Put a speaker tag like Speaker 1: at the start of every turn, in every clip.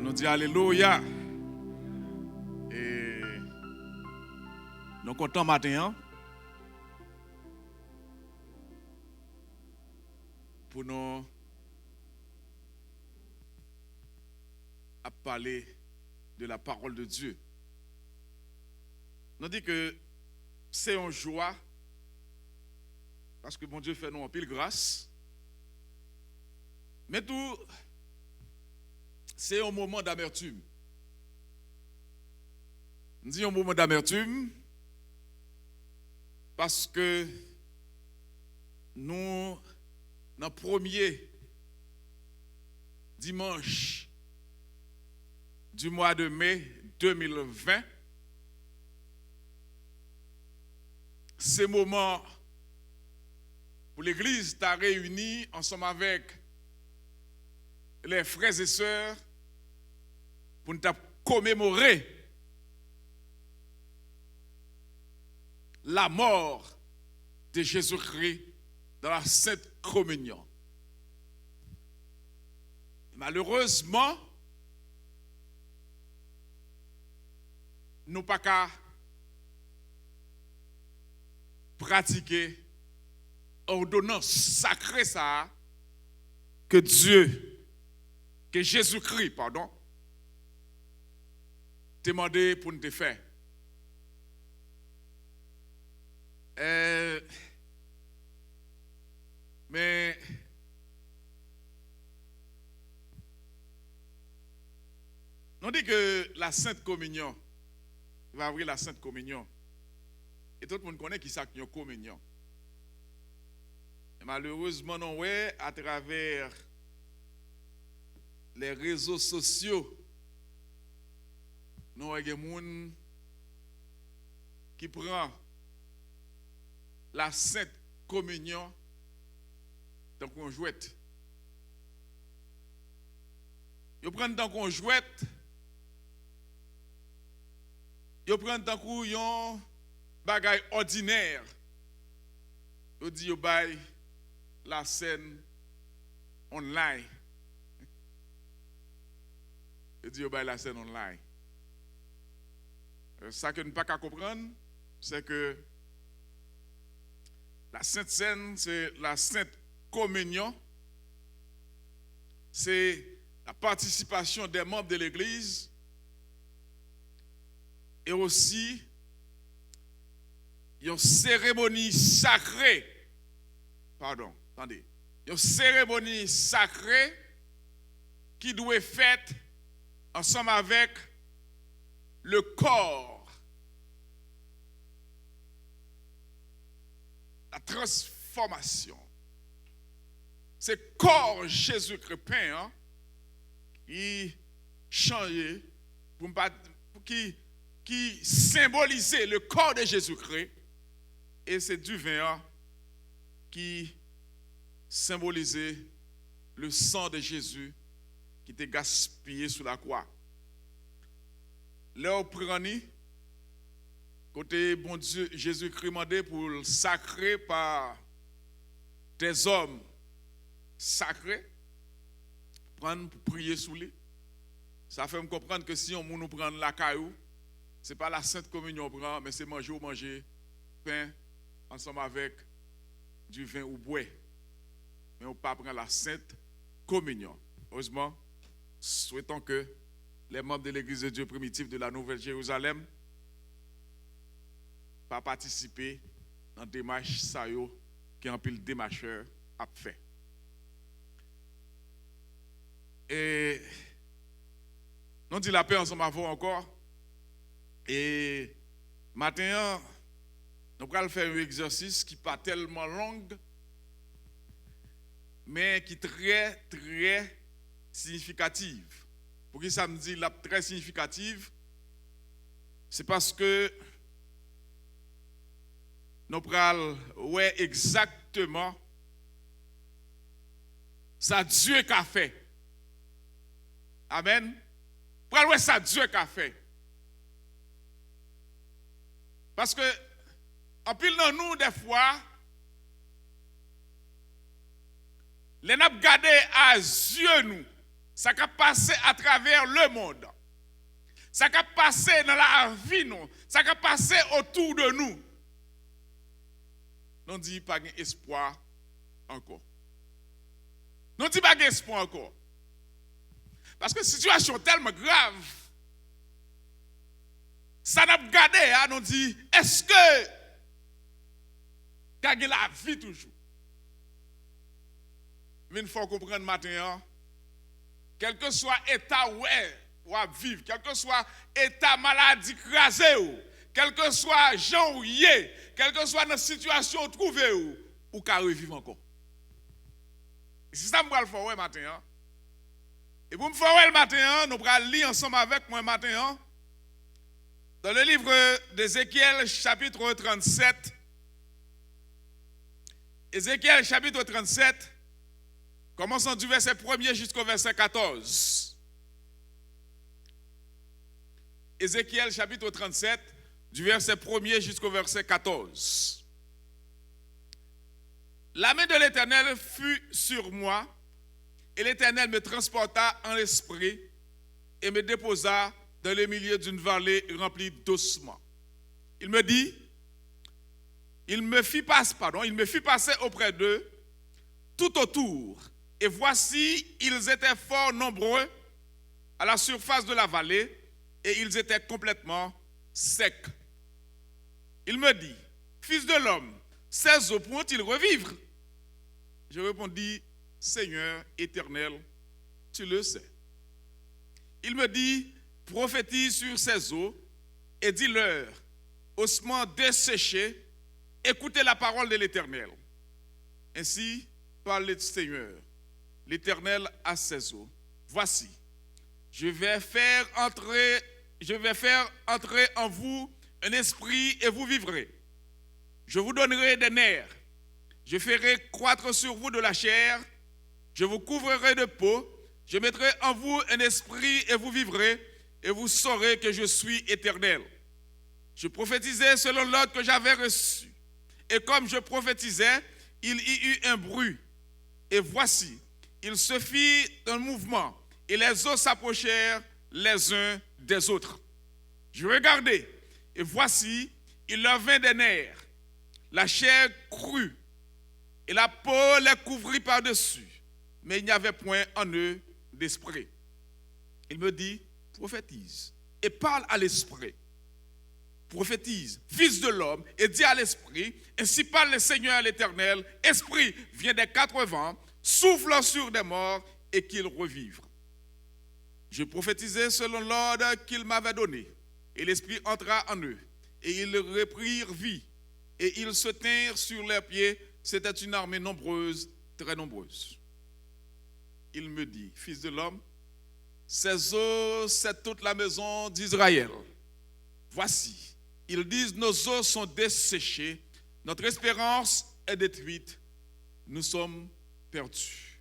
Speaker 1: nous dit Alléluia. Et nous comptons matin pour nous parler de la parole de Dieu. Nous dit que c'est une joie parce que bon Dieu fait nous en pile grâce. Mais tout, c'est un moment d'amertume. On dit un moment d'amertume parce que nous, dans le premier dimanche du mois de mai 2020, ce moment où l'Église t'a réuni ensemble avec les frères et sœurs pour nous commémorer la mort de Jésus-Christ dans la Sainte Communion. Malheureusement, nous n'avons pas qu'à pratiquer ordonnance sacrée ça que Jésus-Christ, demandé pour nous faire. Mais on dit que la Sainte Communion, il va ouvrir la Sainte Communion. Et tout le monde connaît qui c'est une communion. Et malheureusement, non, ouais, à travers les réseaux sociaux, nous avons des gens qui prennent la Sainte Communion dans qu'on jouette. Ils prennent dans qu'on jouette. Ils prennent dans qu'on bagay ordinaire. Ils disent qu'ils baillent la scène online. Ils disent qu'ils baillent la scène online. Ça que nous ne pouvons pas comprendre, c'est que la Sainte Seine, c'est la Sainte Communion, c'est la participation des membres de l'Église et aussi une cérémonie sacrée, une cérémonie sacrée qui doit être faite ensemble avec le corps, la transformation. C'est le corps Jésus-Christ peint qui changeait, qui symbolisait le corps de Jésus-Christ. Et c'est du vin qui symbolisait le sang de Jésus qui était gaspillé sous la croix. Là, on prend côté bon Dieu, Jésus-Christ demandé pour le sacrer par des hommes sacrés, prendre pour prier sous lui. Ça fait me comprendre que si on nous prend la caillou, ce n'est pas la Sainte Communion qu'on prend, mais c'est manger pain ensemble avec du vin ou bois. Mais on ne peut pas prendre la Sainte Communion. Heureusement, souhaitons que les membres de l'Église de Dieu primitive de la Nouvelle-Jérusalem pas participer dans la démarche qui en pile démarcheur a fait. Et nous dit la paix ensemble avant encore. Et maintenant, nous allons faire un exercice qui n'est pas tellement long, mais qui est très, très significatif. Pour qui ça me dit la très significative? C'est parce que nous allons voir exactement ça Dieu qu'a fait. Amen. Pour voir ça Dieu qu'a fait. Parce que, en pile dans nous, des fois, les n'a gardé à yeux nous, ça qui passé à travers le monde, ça qui passé dans la vie, nous, ça qui passé autour de nous, nous dit pas d'espoir encore. Nous dit pas d'espoir encore. Parce que la situation est tellement grave, ça n'a pas gardé, nous dit, est-ce que gagner la vie toujours? Mais il faut comprendre maintenant, quel que soit l'état où on vivre, quel que soit l'état maladie crasé, quel que soit gens où y est, quelle que soit la situation trouvée ou qu'à revivre encore. C'est ça que je vais faire matin. Et pour me faire le matin, nous allons lire ensemble avec moi matin dans le livre d'Ézéchiel chapitre 37. Ézéchiel chapitre 37, commençons du verset 1er jusqu'au verset 14. Ézéchiel chapitre 37, du verset 1er jusqu'au verset 14. La main de l'Éternel fut sur moi, et l'Éternel me transporta en l'esprit et me déposa dans le milieu d'une vallée remplie d'ossements. Il me dit, il me fit passer auprès d'eux tout autour, et voici, ils étaient fort nombreux à la surface de la vallée, et ils étaient complètement secs. Il me dit, fils de l'homme, ces eaux pourront-ils revivre? Je répondis, Seigneur éternel, tu le sais. Il me dit, prophétise sur ces eaux et dis-leur, ossements desséchés, écoutez la parole de l'Éternel. Ainsi parle le Seigneur, l'Éternel à ses eaux. Voici, je vais faire entrer en vous un esprit et vous vivrez. Je vous donnerai des nerfs. Je ferai croître sur vous de la chair. Je vous couvrirai de peau. Je mettrai en vous un esprit et vous vivrez. Et vous saurez que je suis éternel. Je prophétisais selon l'ordre que j'avais reçu. Et comme je prophétisais, il y eut un bruit. Et voici, il se fit un mouvement. Et les eaux s'approchèrent les uns des autres. Je regardai. Et voici, il leur vint des nerfs. La chair crut. Et la peau les couvrit par-dessus. Mais il n'y avait point en eux d'esprit. Il me dit, prophétise et parle à l'esprit. Prophétise, fils de l'homme, et dis à l'esprit, ainsi parle le Seigneur l'Éternel, esprit, viens des quatre vents, souffle sur des morts et qu'ils revivent. Je prophétisais selon l'ordre qu'il m'avait donné, et l'esprit entra en eux, et ils reprirent vie, et ils se tinrent sur leurs pieds. C'était une armée nombreuse, très nombreuse. Il me dit, fils de l'homme, ces eaux, c'est toute la maison d'Israël. Voici, ils disent, nos eaux sont desséchées, notre espérance est détruite, nous sommes perdus.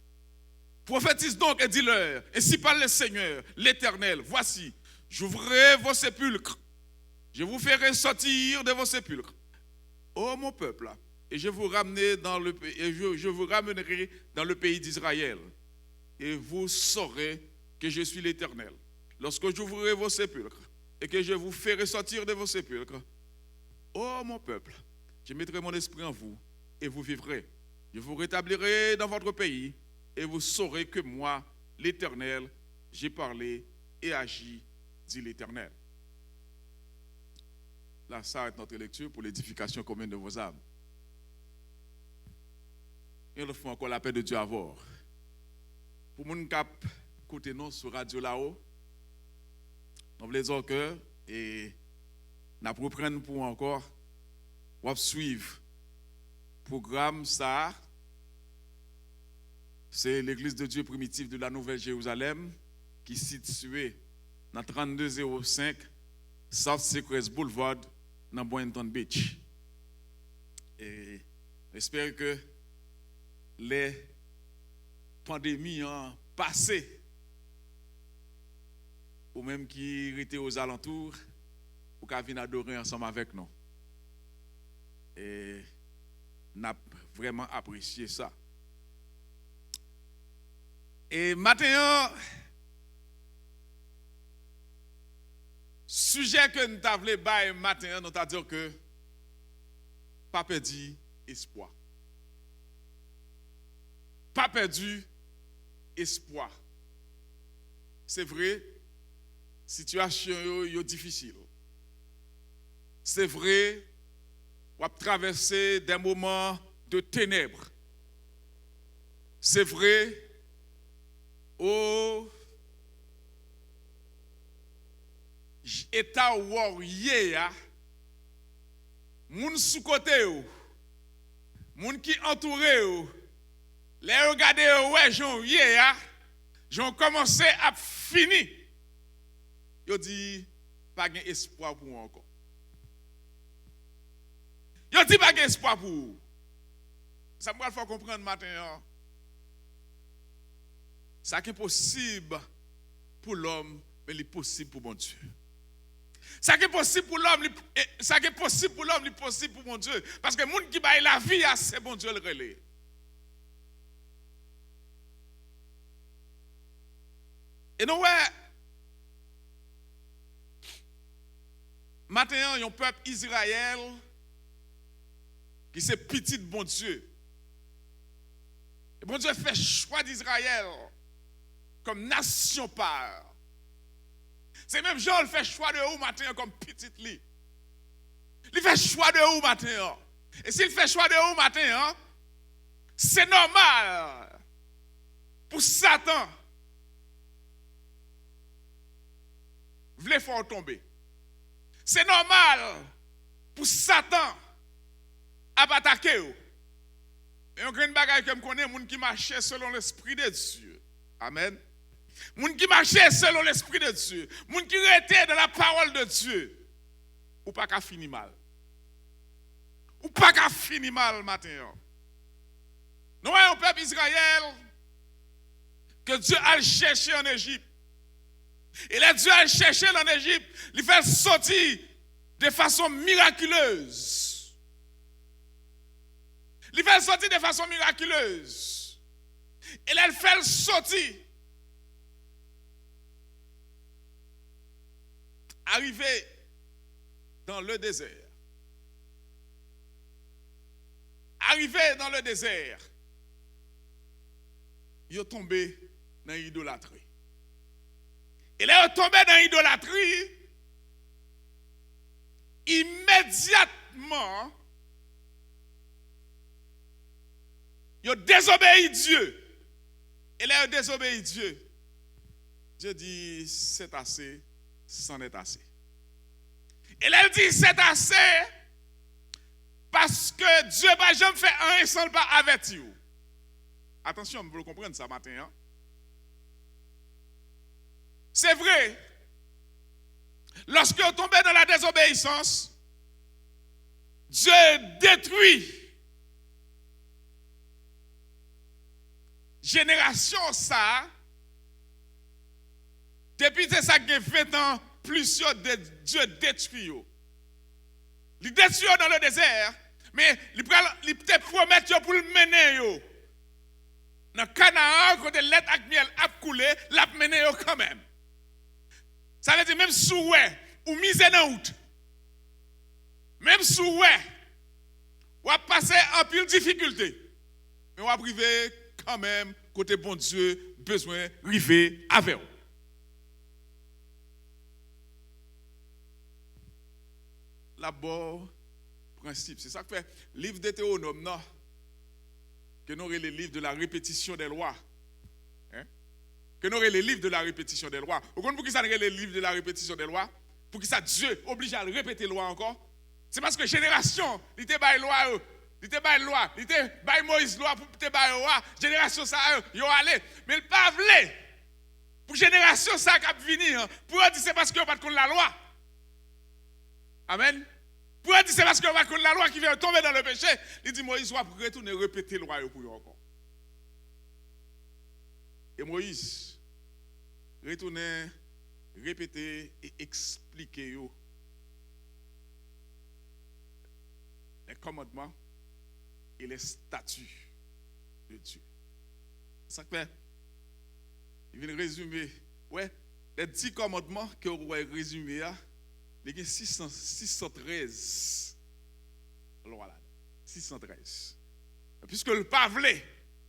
Speaker 1: Prophétise donc et dis-leur, ainsi parle le Seigneur, l'Éternel, voici, j'ouvrirai vos sépulcres, je vous ferai sortir de vos sépulcres, ô mon peuple, et je vous ramènerai dans le pays d'Israël, et vous saurez que je suis l'Éternel. Lorsque j'ouvrirai vos sépulcres et que je vous ferai sortir de vos sépulcres, ô mon peuple, je mettrai mon esprit en vous et vous vivrez. Je vous rétablirai dans votre pays et vous saurez que moi, l'Éternel, j'ai parlé et agi, dit l'Éternel. Là, ça est notre lecture pour l'édification commune de vos âmes. Et nous faisons encore la paix de Dieu à voir. Pour mon cap, écoutez nous sur Radio là-haut, nous voulons dire que et nous reprenons pour encore suivre le programme ça. C'est l'église de Dieu primitive de la Nouvelle-Jérusalem qui est située dans 3205 South Secrets Boulevard dans Boynton Beach. Et j'espère que les pandémies ont passé, ou même qui étaient aux alentours, pour qu'ils viennent adorer ensemble avec nous. Et nous avons vraiment apprécié ça. Et maintenant, sujet que nous avons parlé matin, nous avons dit que pas perdu espoir. Pas perdu espoir. C'est vrai, situation est difficile. C'est vrai, on a traversé des moments de ténèbres. C'est vrai, au état où yé a, moun sous côté ou, moun qui entouré ou, les regarder ouais j'en yé a, j'ont commencé à fini. Yo dit pas gain espoir pour moi encore. Yo dit pas gain espoir pour vous. Ça me faut comprendre matin. Ça qui est possible pour l'homme, mais il est possible pour mon Dieu. Ça qui est possible pour l'homme, ça qui est possible pour l'homme, il est possible pour mon Dieu. Parce que le monde qui baille la vie, c'est mon Dieu le relais. Et nous, ouais, maintenant, il y a un peuple Israël qui c'est petit bon Dieu. Et bon Dieu fait choix d'Israël comme nation par. C'est même Jean le fait choix de où matin comme petite lit. Il fait choix de où matin. Et s'il fait choix de où matin, c'est normal pour Satan vle faire tomber. C'est normal pour Satan à attaquer. Et on a une bagaille que je connais, moun qui marche selon l'esprit de Dieu. Amen. Moun qui marche selon l'esprit de Dieu. Moun qui était dans la parole de Dieu. Ou pas qu'à finir mal. Ou pas qu'à finir mal matin. Nous voyons un peuple Israël que Dieu a cherché en Égypte. Et là, Dieu a cherché en Égypte, il fait sortir de façon miraculeuse. Il fait sortir de façon miraculeuse. Et là, il fait sortir. Arrivé dans le désert. Arrivé dans le désert. Il est tombé dans l'idolâtrie. Et là, il est tombé dans l'idolâtrie. Immédiatement, il a désobéi Dieu. Et là, il a désobéi Dieu. Dieu dit, c'est assez, c'en est assez. Et là, il dit, c'est assez, parce que Dieu va jamais faire un sans pas avertir. Attention, vous le comprenez ça matin. Hein? C'est vrai, lorsque vous tombez dans la désobéissance, Dieu détruit génération ça. Depuis ça qui a 20 ans, plusieurs de Dieu détruit. Il détruit dans le désert, mais il te promet pour le mener. Dans Canaan, quand le lait avec miel a coulé, l'a mené quand même. Ça veut dire même sous ou mise dans out. Même sous ou a passé en pile difficulté. Mais on va priver quand même côté bon Dieu besoin river avec vous. D'abord principe, c'est ça que fait livre de Théonome non que nous avons les livres de la répétition des lois. Que nous avons les livres de la répétition des lois. Vous comprenez pour qui ça nous les livres de la répétition des lois? Pour qui ça Dieu oblige à répéter les lois encore? C'est parce que génération, il était bail loi, il était bail loi, il était bail Moïse loi pour te bail loi, génération ça yo allé, mais il pas vle. Pour génération ça qui a venir, pour dire c'est parce que pas contre la loi. Amen. Pour dire c'est parce que pas contre la loi qui vient tomber dans le péché, il dit Moïse va retourner répéter loi pour eux encore. Et Moïse retourner répéter et expliquer les commandements et les statuts de Dieu. Ça fait, il vient résumer, ouais, les 10 commandements que vous avez résumés, Il y a 613 lois là. 613. Puisque le pavlé,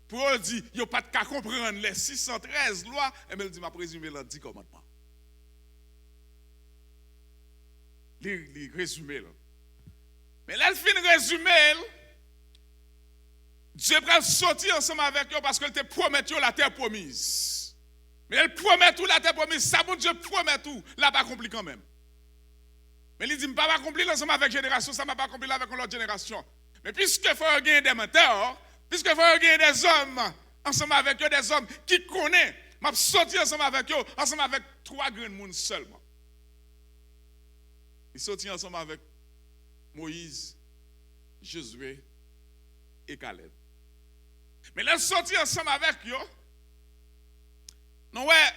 Speaker 1: pour eux dit, il n'y a pas de cas comprendre les 613 lois, et bien il dit, m'a présumé les 10 commandements. Il résume. Mais là, il finit de résumer. Dieu va sortir ensemble avec eux parce qu'il te promet la terre promise. Mais il promet tout la terre promise. Ça, bon Dieu promet tout. Là, pas accompli quand même. Mais il dit, je ne vais pas accomplir ensemble avec génération, ça ne va pas accomplir avec l'autre génération. Mais puisque il faut gagner des menteurs, puisque il faut gagner des hommes, ensemble avec eux, des hommes qui connaissent, je vais sortir ensemble avec eux, ensemble avec 3 grands monde seulement. Il sortit ensemble avec Moïse, Josué et Caleb. Mais là, il sortit ensemble avec eux. Non, ouais,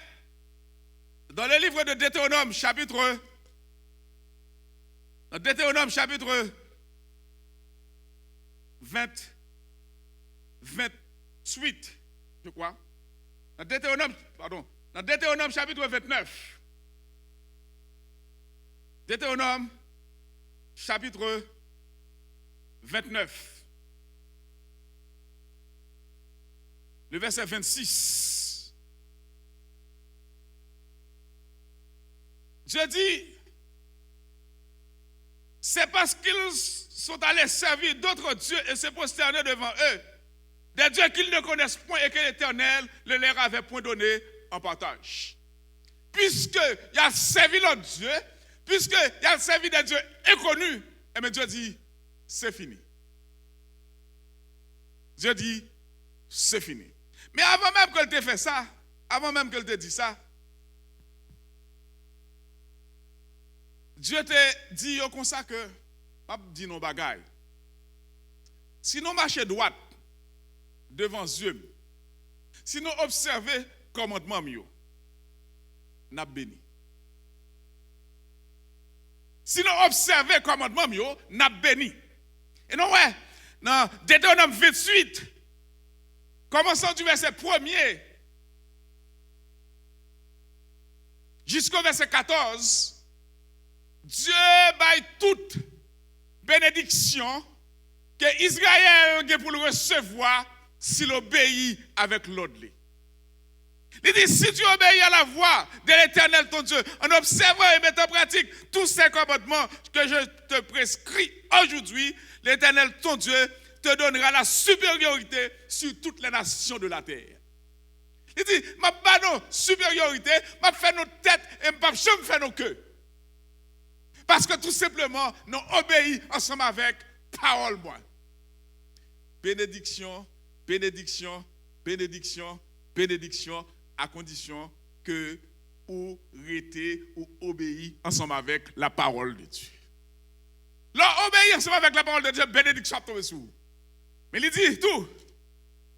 Speaker 1: dans le livre de Deutéronome, chapitre 28, je crois. Dans Deutéronome chapitre 29. Deutéronome chapitre 29. Le verset 26. Dieu dit, c'est parce qu'ils sont allés servir d'autres dieux et se prosterner devant eux, des dieux qu'ils ne connaissent point et que l'Éternel ne leur avait point donné en partage. Puisqu'il a servi l'autre Dieu, puisqu'il a servi des dieux inconnus, et bien Dieu dit, c'est fini. Dieu dit, c'est fini. Mais avant même qu'elle t'ait fait ça, avant même qu'elle t'ait dit ça, Dieu te dit comme ça que, pas dit non bagaille. Si nous marchons droit devant Dieu, si nous observons commandement mieux, nous béni. Si nous observons commandement mieux, nous béni. Et non ouais, dans Deutéronome 28, commençant du verset 1er jusqu'au verset 14, Dieu baille toute bénédiction que Israël a pour le recevoir s'il obéit avec l'ordre. Il dit, si tu obéis à la voix de l'Éternel ton Dieu, en observant et mettant en pratique tous ces commandements que je te prescris aujourd'hui, l'Éternel ton Dieu te donnera la supériorité sur toutes les nations de la terre. Il dit, ma pas nos supériorité, ma fait nos têtes et ma jamais fait nos queues. Parce que tout simplement, nous obéissons ensemble avec parole moi. Bénédiction, bénédiction, bénédiction, bénédiction, à condition que vous restez ou obéissez ensemble avec la parole de Dieu. Là, obéir ensemble avec la parole de Dieu, bénédiction tombe sur vous. Mais il dit tout,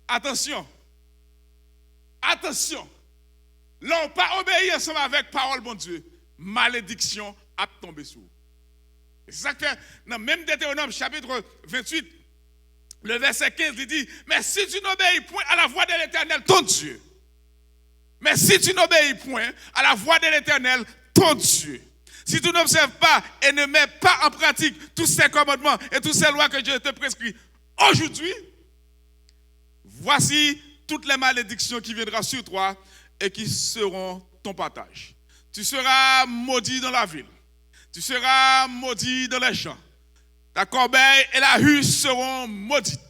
Speaker 1: attention, attention. Là, on pas obéir ensemble avec parole de Dieu, malédiction a tombé sur vous. C'est ça que fait, dans même Deutéronome chapitre 28, le verset 15, il dit, mais si tu n'obéis point à la voix de l'Éternel, ton Dieu, mais si tu n'obéis point à la voix de l'Éternel, ton Dieu, si tu n'observes pas et ne mets pas en pratique tous ces commandements et toutes ces lois que je te prescris aujourd'hui, voici toutes les malédictions qui viendront sur toi et qui seront ton partage. Tu seras maudit dans la ville. Tu seras maudit dans les champs. Ta corbeille et la huche seront maudites.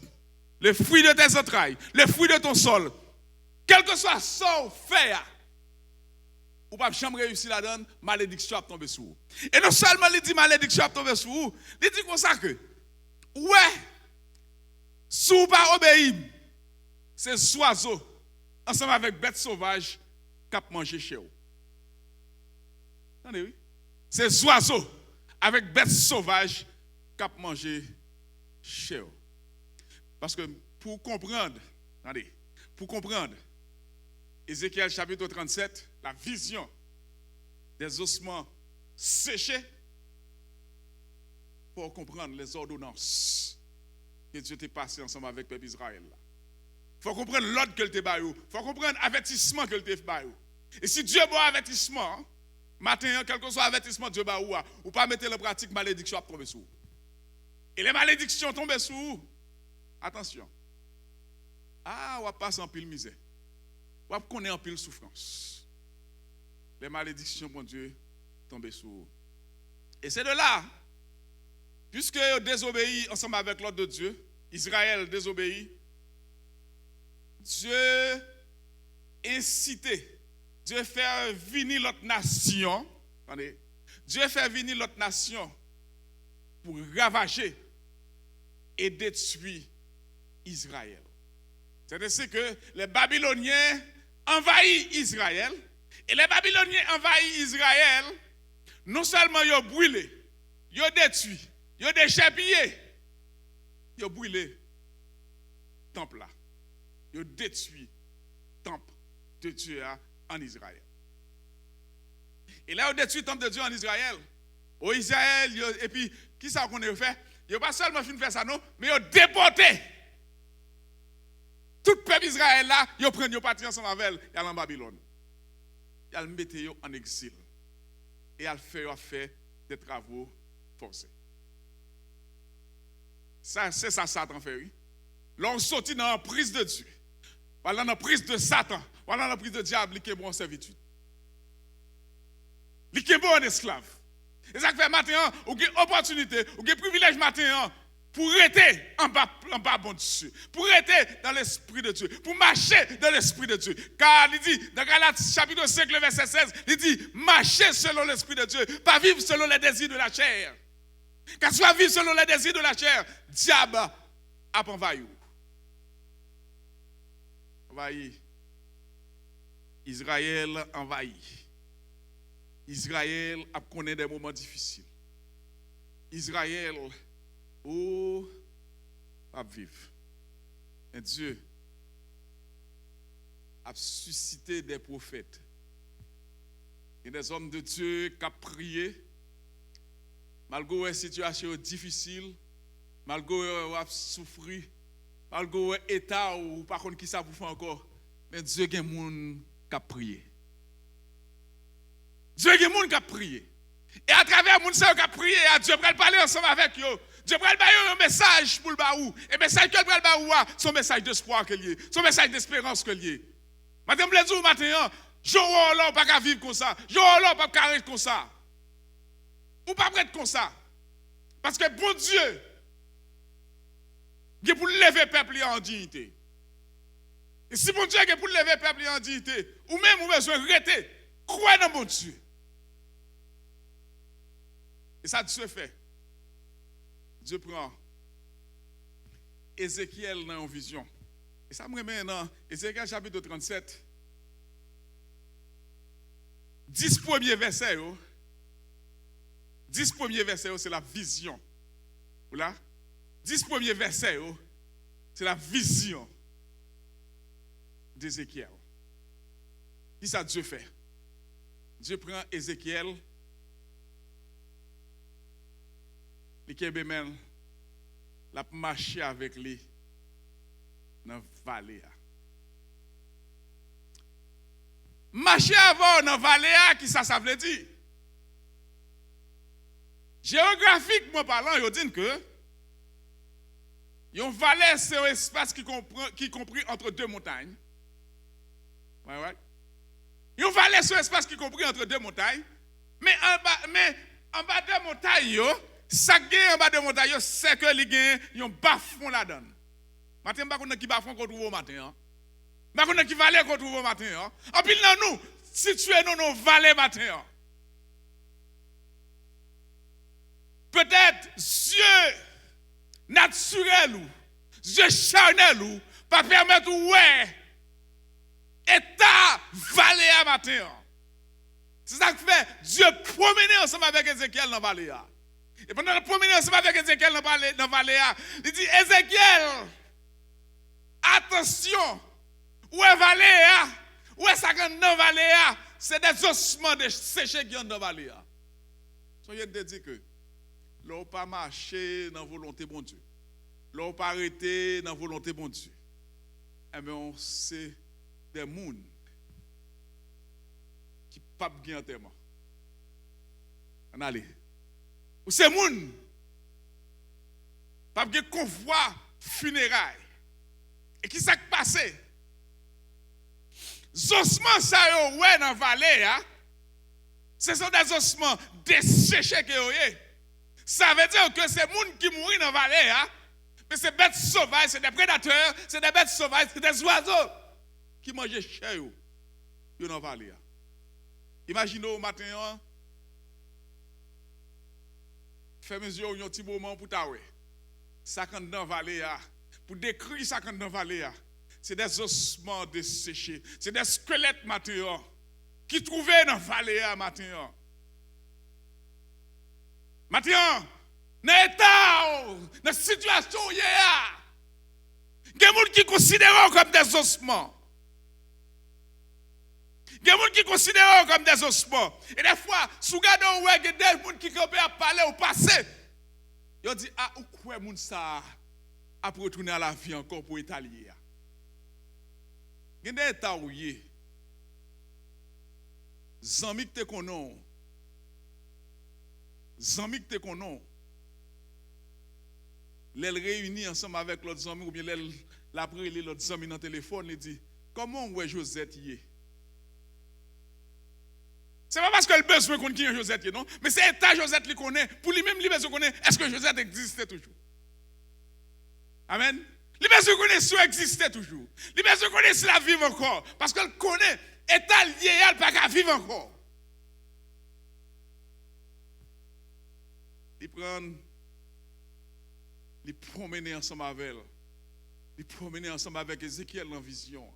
Speaker 1: Les fruits de tes entrailles, les fruits de ton sol, quel que soit son fait, ou pas jamais réussir la donne, malédiction a tombé sur vous. Et non seulement il dit malédiction a tombé sur vous, il dit comme ça que, ouais, si vous pas obéir, c'est oiseaux, ensemble avec bêtes sauvages, qui ont mangé chez vous. Attendez, oui. Ces oiseaux avec bêtes sauvages qui ont mangé chez eux. Parce que pour comprendre, attendez, pour comprendre, Ézéchiel chapitre 37, la vision des ossements séchés, pour comprendre les ordonnances que Dieu t'a passé ensemble avec le peuple Israël. Il faut comprendre l'ordre que t'a donné. Il faut comprendre l'avertissement que t'a donné. Et si Dieu a un avertissement, matin, quel que soit l'avertissement de Dieu, ou pas mettre en pratique, malédiction à tomber sur vous. Et les malédictions tombent sur vous. Attention. On va passer en pile misère. On va connaître en pile souffrance. Les malédictions, mon Dieu, tombent sur vous. Et c'est de là, puisque désobéit ensemble avec l'ordre de Dieu, Israël désobéit, Dieu incité, Dieu fait venir l'autre nation, attendez, Dieu fait venir l'autre nation pour ravager et détruire Israël. C'est-à-dire que les Babyloniens envahissent Israël, et les Babyloniens envahissent Israël, non seulement ils ont brûlé, ils ont détruit, ils ont déchapillé, ils ont brûlé le temple là. Ils ont détruit le temple de Dieu en Israël. Et là, ils ont détruit le temple de Dieu en Israël. Au Israël, et puis, qui ça qu'on a fait? Ils n'ont pas seulement fini de faire ça, non, mais ils ont déporté. Tout le peuple Israël là, ils ont pris, ils ont parti ensemble avec eux, ils ont en Babylone. Ils ont mis en exil. Et ils ont fait des travaux forcés. Ça, c'est ça, Satan fait, oui. Là, on sortit dans la prise de Dieu. Voilà dans la prise de Satan. Voilà dans la prise de diable, qui est bon en servitude. Qui est bon en esclave. Et ça fait maintenant, ou une opportunité, ou un privilège maintenant, pour rester en bas bon Dieu, pour rester dans l'esprit de Dieu, pour marcher dans l'esprit de Dieu. Car il dit, dans Galates chapitre 5, le verset 16, il dit, marcher selon l'esprit de Dieu, pas vivre selon les désirs de la chair. Car soit vivre selon les désirs de la chair, diable a envahi. Envahi. Israël envahi. Israël a connu des moments difficiles. Israël va vivre. Et Dieu a suscité des prophètes. Et des hommes de Dieu qui ont prié, malgré les situations difficiles, malgré les souffrir, malgré l'état ou par contre qui ça vous fait encore. Mais Dieu a des gens qui ont prié. Dieu a des gens qui ont prié. Et à travers les gens qui ont prié, Dieu va parler ensemble avec eux. Dieu va parler un message pour le baou. Et le message que le baou a, c'est un message d'espoir que lié. C'est un message d'espérance que lié. Madame Blézou, maintenant, je ne peux pas vivre comme ça. Je ne peux pas rester comme ça. Ou pas être comme ça. Parce que bon Dieu, il est pour lever le peuple en dignité. Et si bon Dieu est pour lever le peuple en dignité, ou même vous besoin de rester, croyez dans mon Dieu. Et ça Dieu fait. Dieu prend Ézéchiel dans une vision. Et ça me remet dans Ézéchiel chapitre 37. 10 premiers versets. 10 premiers versets, c'est la vision. Voilà? 10 premiers versets, c'est la vision d'Ézéchiel. Qui ça Dieu fait? Dieu prend Ézéchiel, il a marché avec lui dans la vallée. Marcher avant dans la vallée, qui ça veut dire? Géographiquement parlant, il dit que une vallée, c'est un espace qui est compris entre deux montagnes. Ouais. Une vallée, c'est un espace qui est compris entre deux montagnes. Mais en bas de montagnes, ça qui est en bas de montagnes, c'est que il y a un bas-fond là-dedans. Matin, je ne sais pas qui bas-fond qu'on trouve au matin. Je ne sais pas qui vallée qu'on trouve au matin. En plus, nous, situés dans nos vallées matin. Peut-être Dieu naturel ou Dieu charnel ou pas permettre ouais état vallée à matin. C'est ça que fait Dieu promener ensemble avec Ézéchiel dans la vallée. Et pendant le promener ensemble avec Ézéchiel dans la vallée, il dit Ézéchiel, attention, où est vallée? Où est ça dans la vallée? C'est des ossements de séchés qui sont dans la vallée. Soyez de dire que l'on pas marcher dans la volonté de Dieu. L'on pas arrêter dans la volonté de Dieu. Eh bien, c'est des gens qui ne peuvent pas gagner en termes. On allait. Ou c'est moun. Pas de convoi funérailles. Et qui s'est passé? Ossements ça yo ouais dans vallée hein. Ce sont des ossements desséchés que yo. Ça veut dire que c'est moun qui mourit dans vallée hein. Mais c'est bêtes sauvages, c'est des prédateurs, c'est des bêtes sauvages, c'est des oiseaux qui mangent chair yo dans vallée. Imaginez au matin fait mes yeux un petit moment pour ta ouais. Ça quand dans vallée pour décrire ça quand dans vallée c'est des ossements desséchés, c'est des squelettes matin qui trouvaient dans vallée matin. Matin dans l'état, dans la situation il y a des gens qui considèrent comme des ossements. Il y a des gens qui considèrent comme des ossements. Et des fois, si vous regardez, il y a des gens qui peuvent parler au passé. Ils disent, ah, où quoi moun ça a retourner à la vie encore pour Italie. Il y a des états où il y a des amis qui te connaissent. Des amis qui te connaissent. Les réunissent ensemble avec l'autre amis ou bien l'après les autres amis dans le téléphone, ils disent, comment on voit Josette hier? Ce n'est pas parce que le besoin qu'on connaît Josette, non? Mais c'est l'état Josette qui connaît. Pour lui-même, il besoin connaît. Est-ce que Josette existait toujours? Amen. Il besoin connaît si elle existait toujours. Il besoin connaît si elle vit encore. Parce qu'elle connaît état lié, elle pas qu'à vivre encore. Il prend, il promener ensemble avec elle. Il promener ensemble avec Ézéchiel en vision.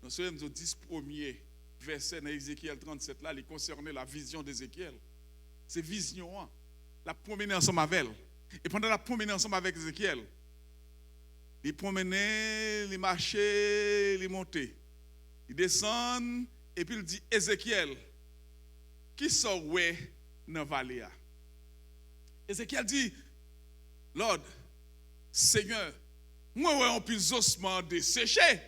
Speaker 1: Dans ce 10 premiers verset dans Ézéchiel 37 là, il concernait la vision d'Ézéchiel. C'est vision. La promener ensemble avec elle. Et pendant la promener ensemble avec Ézéchiel, il promenait, il marchait, il montait. Il descend et puis il dit Ézéchiel, qui sort ouais dans la vallée? Ézéchiel dit, Lord, Seigneur, moi ouais un pile ossements desséchés.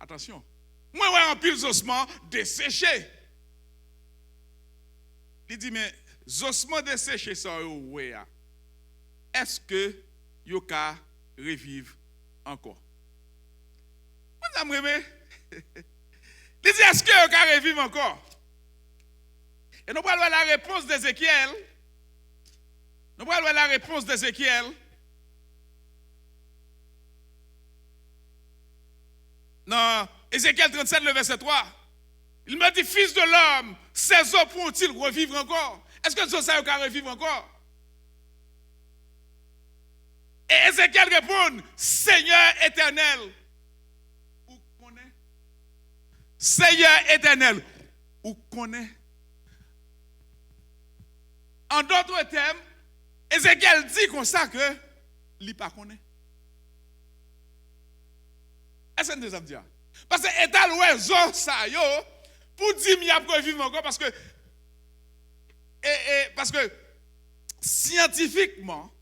Speaker 1: Attention. Moi, ouais, un pile ossements desséchés. Il dit, mais ossements desséchés, ça, ouais. Est-ce que yo ka revivre encore? Vous avez il dit, est-ce que yo ka revivre encore? Et nous allons voir la réponse d'Ézéchiel. Nous allons voir la réponse d'Ézéchiel. Non. Ézéchiel 37, le verset 3. Il me dit, fils de l'homme, ces eaux pourront-ils revivre encore? Est-ce que ces eaux peuvent revivre encore? Et Ézéchiel répond, Seigneur éternel. Où connaît? Seigneur éternel. Où connaît? En d'autres termes, Ézéchiel dit comme ça que il ne pas connaît. Est-ce que vous dire? Parce que état l'oiseau ça yo pour dire qu'il y a pour vivre encore parce que scientifiquement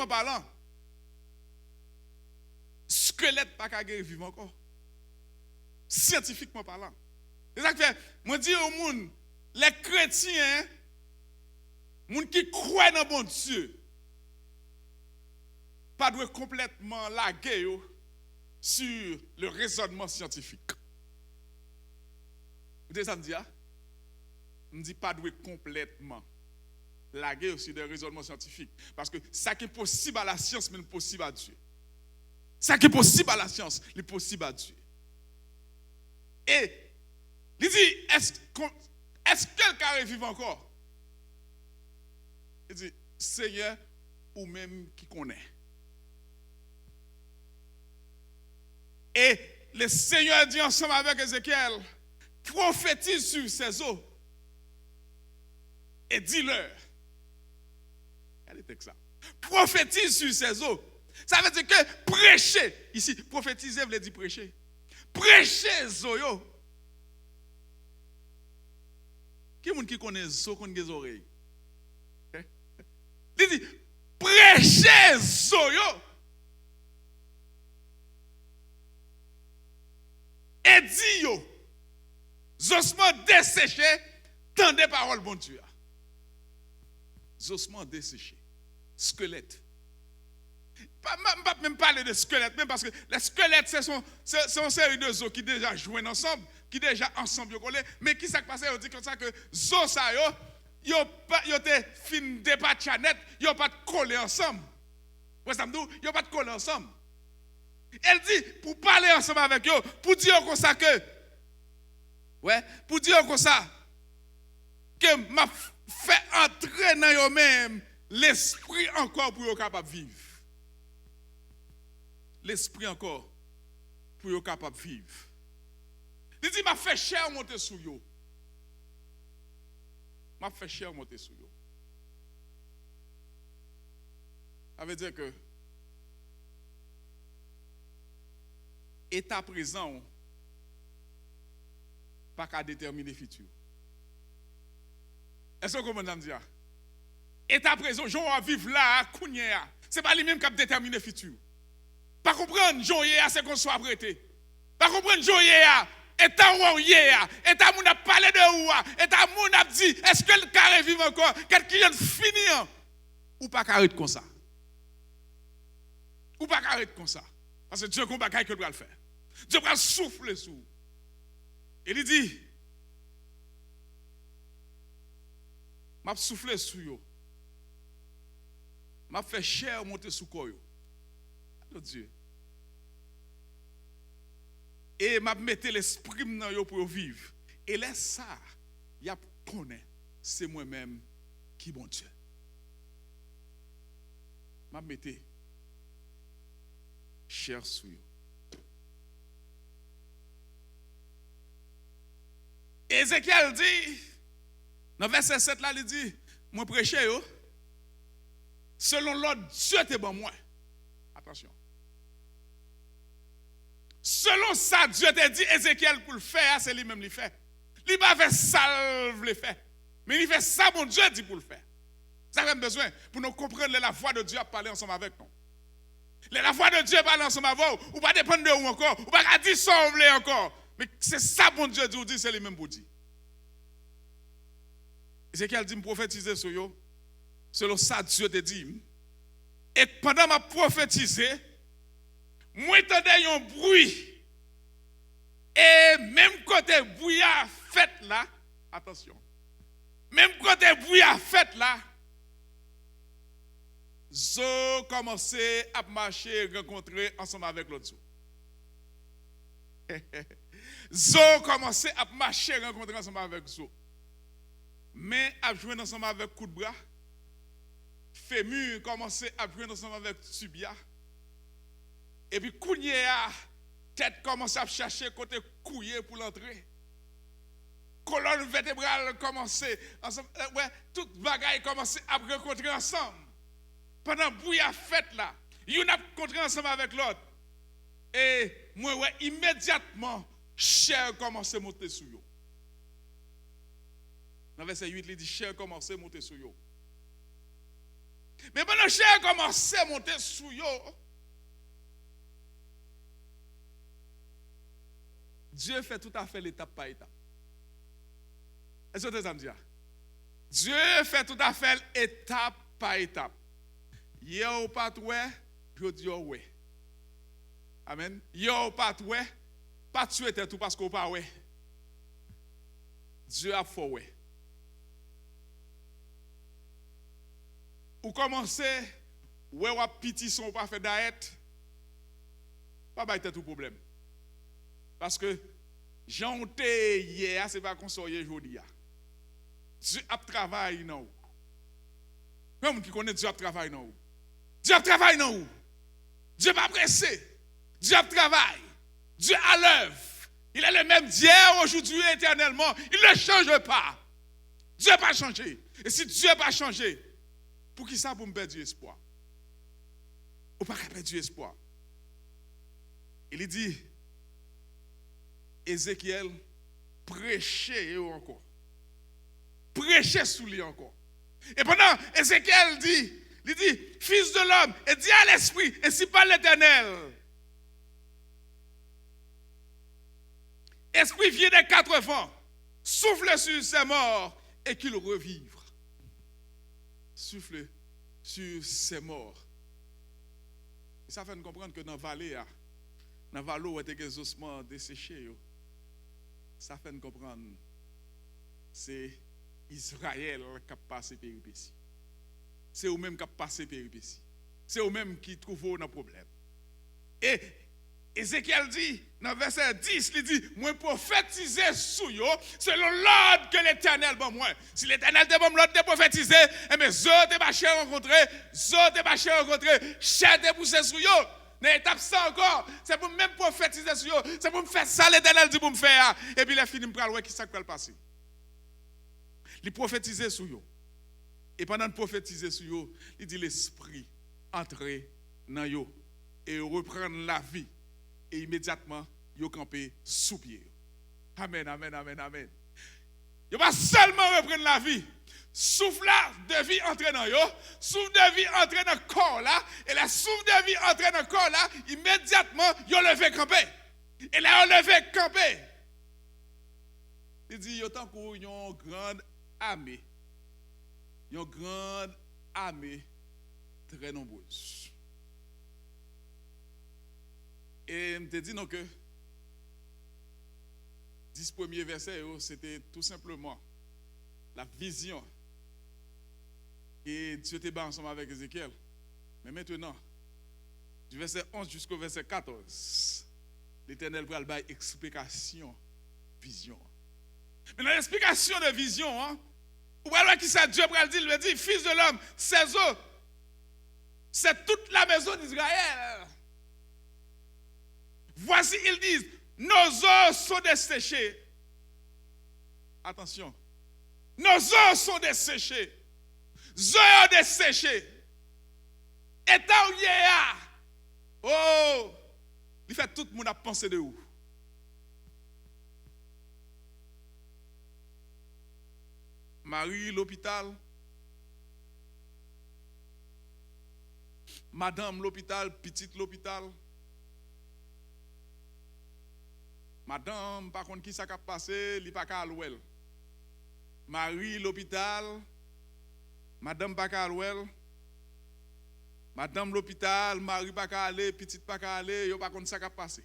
Speaker 1: parlant squelette pas qu'à vivre encore. Scientifiquement parlant. C'est ça que fait moi dis au monde les chrétiens monde qui croient dans bon Dieu pas doit complètement laguer yo sur le raisonnement scientifique. Vous savez ça me dit? Je ne dis pas de complètement laguer sur des raisonnements scientifiques. Parce que ça qui est possible à la science, mais n'est possible à Dieu. Ça qui est possible à la science, n'est possible à Dieu. Et il dit, est-ce que quelqu'un revive encore? Il dit, Seigneur, ou même qui connaît. Et le Seigneur dit ensemble avec Ézéchiel, prophétise sur ces eaux et dis-leur. Quel est ça? Prophétise sur ces eaux. Ça veut dire que prêcher, ici, prophétiser veut dire prêcher. Prêcher zoyo. Qui est-ce qui connaît zo, connaît les oreilles? Il dit, prêcher zoyo. Et dit yo, ossements desséchés, tendez parole, bon Dieu. Ossements desséchés, squelettes. Pas même parler de squelettes, même parce que les squelettes, c'est une série de os qui déjà jouent ensemble, qui déjà ensemble, mais qui s'est passé, on dit comme ça que os ça yo te fin débattre net, yo pas collé ensemble. Vous savez, yo pas collé ensemble. Elle dit pour parler ensemble avec eux, pour dire comme ça que pour dire comme ça que m'a fait entrer dans eux même l'esprit encore pour eux capable vivre. L'esprit encore pour eux capable vivre. Il dit m'a fait chair monter sous eux. M'a fait chair monter sous eux. Ça veut dire que état présent pas qu'à déterminer le futur. Est-ce que vous comprenez? État présent, Jean va vivre là, Kounia. Ce n'est pas lui-même qui a déterminé le futur. Pas comprendre, Jean c'est qu'on soit prêté. Pas comprendre, Jean état où état moun a parlé de où, état moun a dit, est-ce que le carré vive encore? Quelqu'un fini ou pas carré comme ça? Ou pas carré comme ça? Parce que Dieu combat que doit le faire. Dieu va souffler sur. Et il dit, m'a soufflé sur yo. M'a fait chair monter sous corps yo. Dieu. Et m'a metté l'esprit dans yo pour vivre. Et là ça, y a connaît, c'est moi-même qui bon Dieu. M'a metté chair sur yo. Ézéchiel dit, dans verset 7 là, il dit, moi prêcher yo, selon l'ordre Dieu te bon moi. Attention. Selon ça, Dieu te dit, Ézéchiel pour le faire, c'est lui-même le fait. Il va faire ça, le fait. Mais il fait ça, mon Dieu dit pour le faire. Ça a besoin pour nous comprendre la voix de Dieu à parler ensemble avec nous. La voix de Dieu parle ensemble avec vous, ou pas dépendre de vous encore, ou pas dire ça encore. Mais c'est ça, mon Dieu dit, c'est lui-même pour dire. Ézéchiel dit, me prophétiser sur vous, selon ça, Dieu te dit. Et pendant ma prophétisé, moi, j'entendais un bruit. Et même côté bruit a fait là, attention, même côté bruit a fait là, zo commençait à marcher, rencontrer ensemble avec l'autre zo. Zo commençait à marcher, rencontrer ensemble avec zo. Mais à jouer ensemble avec coup de bras. Fémur commençait à jouer ensemble avec tibia. Et puis Kounia, tête commençait à chercher côté couillé pour l'entrée. Colonne vertébrale commençait ensemble. Toute bagaille commençait à rencontrer ensemble. Pendant bruit à fête là, il a rencontré ensemble avec l'autre. Et moi, immédiatement, chair commençait à monter sur eux. Dans verset 8, il dit chair commençait à monter sur eux. Mais pendant que chair commençait à monter sur eux, Dieu fait tout à fait l'étape par étape. Est-ce que vous dire? Dieu fait tout à fait étape par étape. Hier ou pas ouais, je dis ouais. Amen. Hier ou pas ouais, pas tuer tout parce qu'on pas ouais. Dieu a fait ouais. Ou commencer, ouais, ou petit son pas fait d'aide, pas bailler tout problème. Parce que Jean t'es hier, c'est pas qu'on soit hier aujourd'hui. Dieu a travaillé non. Même qui connaît Dieu a travaillé non. Dieu a travaillé non. Dieu pas pressé. Dieu a travaillé. Dieu a l'œuvre. Il est le même d'hier, aujourd'hui, éternellement. Il ne change pas. Dieu n'a pas changé. Et si Dieu n'a pas changé, pour qui ça pour me perdre du espoir? Ou pas perdre du espoir? Il dit, Ézéchiel, prêchez encore. Prêchez sous lui encore. Et pendant, Ézéchiel dit, il dit, fils de l'homme, et dis à l'esprit, ainsi parle l'Éternel. Esprit vient des quatre vents, souffle sur ses morts, et qu'il revive. Souffle sur ses morts. Et ça fait nous comprendre que dans la vallée, où était des ossements desséchés, ça fait nous comprendre c'est Israël qui a passé péripéties. C'est eux-mêmes qui a passé péripéties. C'est eux-mêmes qui trouvent nos problèmes. Et Ézéchiel dit, dans verset 10, il dit, moi prophétiser sous eux, selon l'ordre que l'Éternel bon moi. Si l'Éternel te bon l'ordre de prophétiser, et mes autres pas cher rencontrer, cher de pousser sous eux. N'étape ça encore, c'est pour même prophétiser sous eux, c'est pour me faire ça l'Éternel dit pour me faire. Et puis les fini me prendre qui ça va passer. Il prophétiser sous eux. Et pendant de prophétiser sur eux, il dit l'esprit entrer dans eux et reprendre la vie. Et immédiatement, ils campé sous pied. Amen, amen, amen, amen. Ils va seulement reprendre la vie. Souffle de vie entrer dans eux, souffle de vie entrer dans le corps là, et la souffle de vie entrer dans le corps là, immédiatement, ils ont levé campé. Et là, ils ont levé campé. Il dit, il y a tant qu'ils ont une grande armée. Une grande armée très nombreuse. Et je te dis non que 10 premiers versets, c'était tout simplement la vision que Dieu était ensemble avec Ézéchiel. Mais maintenant, du verset 11 jusqu'au verset 14, l'Éternel va donner explication, vision. Maintenant, l'explication de vision, ou alors qui ça Dieu va dire, il dit, fils de l'homme, ces eaux, c'est toute la maison d'Israël. Voici, ils disent, nos eaux sont desséchées. Attention, nos eaux sont desséchées. Eaux desséchées. Et tant où il y a, oh, il fait tout le monde à penser de où. Marie, l'hôpital. Madame, l'hôpital. Petite, l'hôpital. Madame, par contre, qui ça a passé, il n'y a pas qu'à l'ouel. Marie, l'hôpital. Madame, pas qu'à l'ouel. Madame, l'hôpital. Marie, pas qu'à aller. Petite, pas qu'à aller. Il n'y a pas contre ça qui a passé.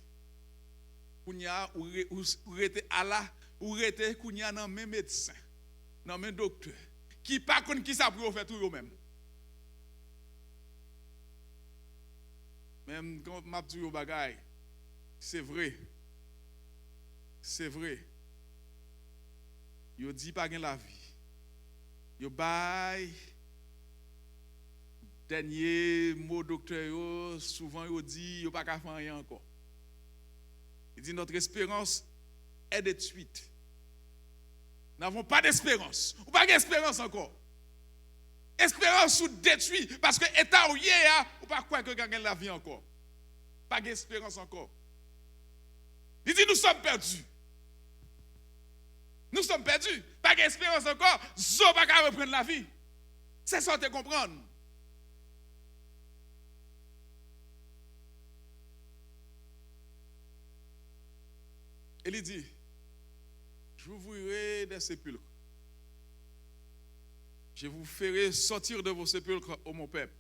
Speaker 1: Kounya, ou rete à la, ou rete kounya dans mes médecins. Non, mais docteur, qui pas contre qui ça pour faire tout eux-mêmes. Même quand m'a dit au bagay, c'est vrai. C'est vrai. Yo dit pas gain la vie. Yo bay dernier mot docteur yo, souvent yo dit yo pas ka faire rien encore. Il dit notre espérance est détruite. Nous n'avons pas d'espérance. Ou pas d'espérance encore. Espérance ou détruit. Parce que état où il y a, ou pas quoi que gagne la vie encore. Pas d'espérance encore. Il dit nous sommes perdus. Nous sommes perdus. Pas d'espérance encore. Zo pas qu'à reprendre la vie. C'est ça de comprendre. Et il dit, j'ouvrirai des sépulcres. Je vous ferai sortir de vos sépulcres, ô mon peuple,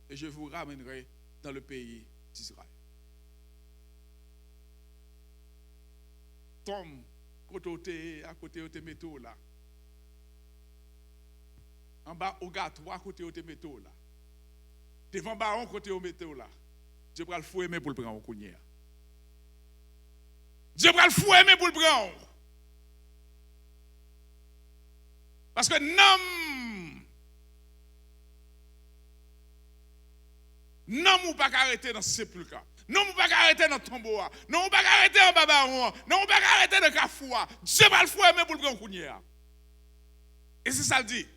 Speaker 1: et je vous ramènerai dans le pays d'Israël. Tom, à côté de métaux là. En bas, au gâteau, à côté de métaux là. Devant baron, côté de métaux là. Dieu va le fouer pour le prendre au cougnier. Dieu va le fouer pour le prendre. Parce que non, ou pas arrêter dans ce sépulcre. Non, ou pas arrêter dans le tombeau. Non, ou pas arrêter en babaron. Non, ou pas arrêter dans le cafoua. Dieu va le fouer pour le prendre. Et c'est ça le dit.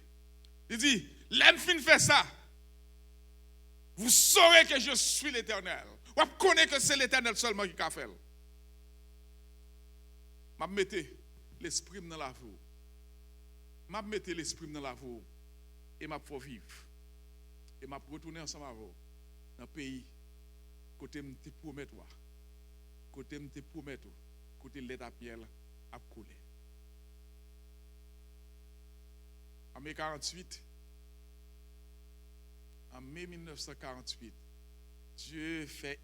Speaker 1: Il dit, l'homme fin fait ça. Vous saurez que je suis l'Éternel. Vous connaissez que c'est l'Éternel seulement qui a fait. Je mets l'esprit dans la vie. Je mets l'esprit dans la vie. Et je vais vivre. Et je vais retourner ensemble avec vous. Dans le pays. Côté me te promet toi. Côté me te promet toi. Côté l'aide à pied a coulé. mai 48, en mai 1948, Dieu fait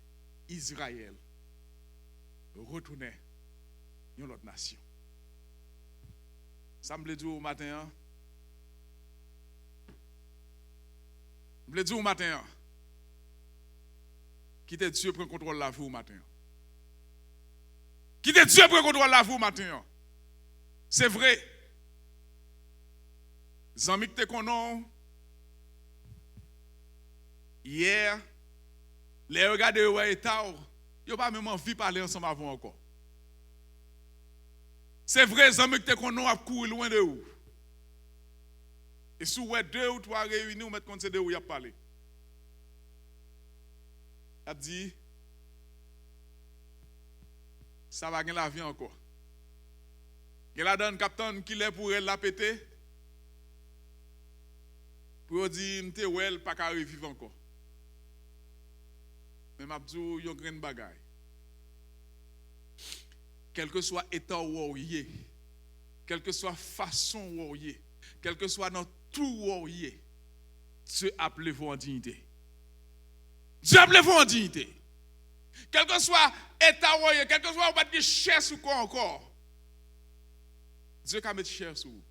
Speaker 1: Israël retourner dans l'autre nation. Ça me dit au matin. Je me dis au matin. Quittez Dieu prend contrôle de la vie au matin. Quittez Dieu prend contrôle de la vie au matin. C'est vrai. Zami que te connais hier, les regarder ouais état, yo pas même envie de parler ensemble avant encore. C'est vrai, zami que te connais a courir loin de vous. Et si vous êtes 2 ou 3 réunis, vous mettez compte de où il a parlé. Il a dit, ça va gagner la vie encore. Il a donné un capitaine qui est pour elle la péter. Pour dire, m'te wel pas qu'à revivre encore. Mais m'abdou yon grain bagay. Quel que soit état où y est, quelle que soit façon où y est, quel que soit dans tout où y est, Dieu appelle vous en dignité. Dieu appelle vous en dignité. Quel que soit état où y est, quel que soit où pas de cher ou quoi encore, Dieu va mettre cher sur vous.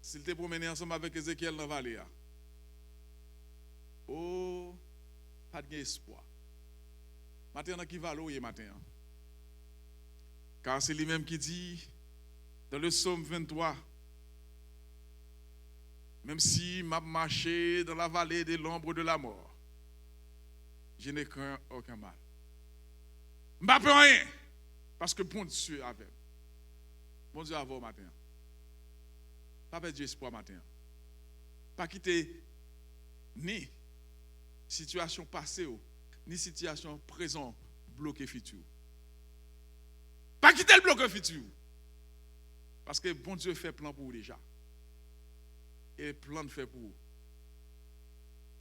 Speaker 1: S'il te promené ensemble avec Ézéchiel dans la vallée, oh, pas d'espoir. Maintenant, qui va l'eau matin? Car c'est lui-même qui dit, dans le psaume 23, même si m'a marché dans la vallée de l'ombre de la mort, je n'ai craint aucun mal. Je n'ai pas rien, parce que bon Dieu avec. Bon Dieu avec matin. Pas perdre espoir matin. Pas quitter ni situation passée ni situation présente bloquée futur. Pas quitter le bloc futur. Parce que bon Dieu fait plan pour vous déjà. Et plan de fait pour vous.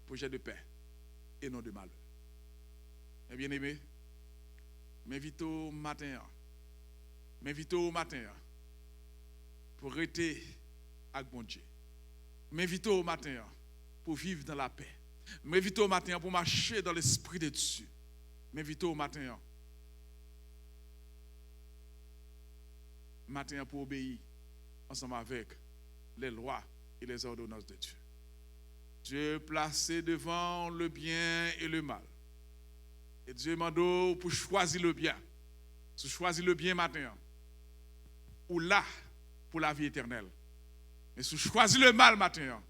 Speaker 1: Projet de paix et non de malheur. Et bien aimé, m'invite au matin. M'invite au matin pour rester avec bon Dieu. M'invite au matin pour vivre dans la paix. M'invite au matin pour marcher dans l'esprit de Dieu. M'invite au matin pour obéir ensemble avec les lois et les ordonnances de Dieu. Dieu placé devant le bien et le mal. Et Dieu m'a dit pour choisir le bien. Si tu choisis le bien matin, ou là pour la vie éternelle. Mais si tu choisis le mal matin,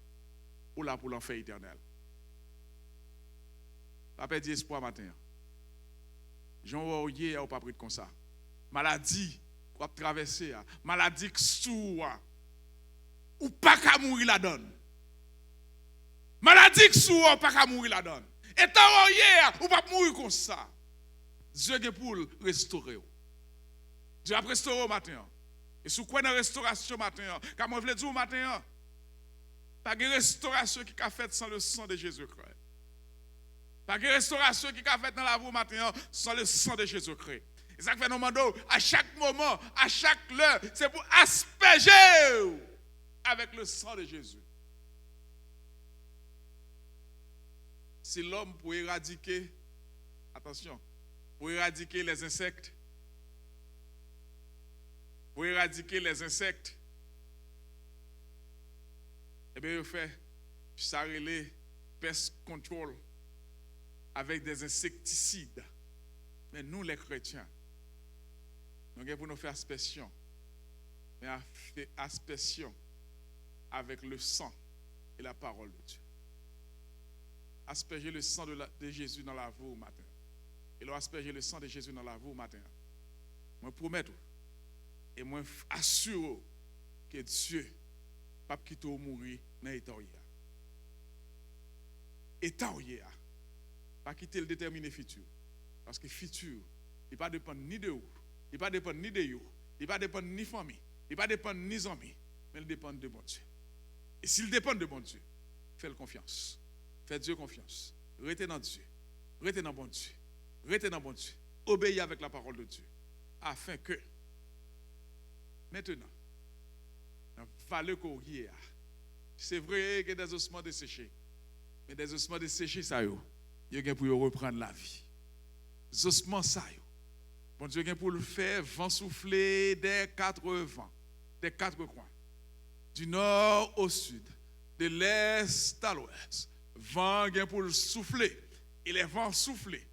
Speaker 1: ou là pour l'enfer éternel. Pas perdre espoir matin. Jean Ouye n'a pas pris comme ça. Maladie qu'on a traversé, maladie qui sous ou pas qu'à mourir la donne. Maladie qui sous ou pas qu'à mourir la donne. Et tant hier ou pas mourir comme ça. Dieu est pour restaurer. Dieu a restauré au matin. Et si vous croyez dans la restauration matin, comme je vous l'ai dit au matin, pas de restauration qui a faite sans le sang de Jésus-Christ. Pas de restauration qui a faite dans la vie au matin sans le sang de Jésus-Christ. Et ça fait nous demandons à chaque moment, à chaque heure, c'est pour asperger avec le sang de Jésus. Si l'homme pour éradiquer, attention, pour éradiquer les insectes, eh bien, il fait ça relève pest control avec des insecticides. Mais nous, les chrétiens, nous avons pour nous faire aspersion. Mais aspersion avec le sang et la parole de Dieu. Asperger le sang de Jésus dans la vie au matin. Et leur asperger le sang de Jésus dans la vie au matin. Moi, promets et moi, assure que Dieu ne va pas quitter ou mourir dans l'état où il y a. État où il y a. Pas quitter le déterminer futur. Parce que futur, il ne va pas dépendre ni de vous, il ne va pas dépendre ni de vous, il ne va pas dépendre ni de famille, il ne va pas dépendre ni des amis, mais il dépend de bon Dieu. Et s'il dépend de bon Dieu, faites confiance. Faites Dieu confiance. Restez dans Dieu. Restez dans bon Dieu. Restez dans bon Dieu. Obéissez avec la parole de Dieu. Afin que, maintenant, dans vallée Corrière. C'est vrai qu'il y a des ossements desséchés. Mais des ossements desséchés, ça y est, il y a pour reprendre la vie. Des ossements, ça y est. Bon Dieu, pour le faire, vent souffler des 4 vents, des 4 coins. Du nord au sud, de l'est à l'ouest. Vent pour le souffler. Et les vents souffler.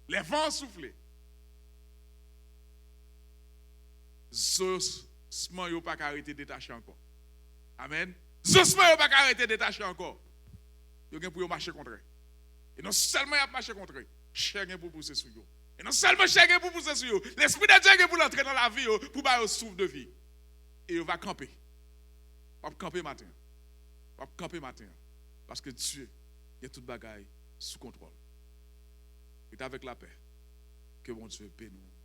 Speaker 1: Les vents souffler. Ossements n'ont pas arrêté de détacher encore. Amen. Ossements n'ont pas arrêté de détacher encore. Ils ont pour marcher contre eux. Et non seulement ils ont marché contre eux, chacun pour pousser sur eux. Et non seulement chacun pour pousser sur eux, l'esprit de Dieu pour l'entrer dans la vie pour avoir un souffle de vie. Et il va camper. Il va camper matin. Il va camper matin. Parce que Dieu, il y a toute bagaille sous contrôle. Et avec la paix, que mon Dieu bénisse.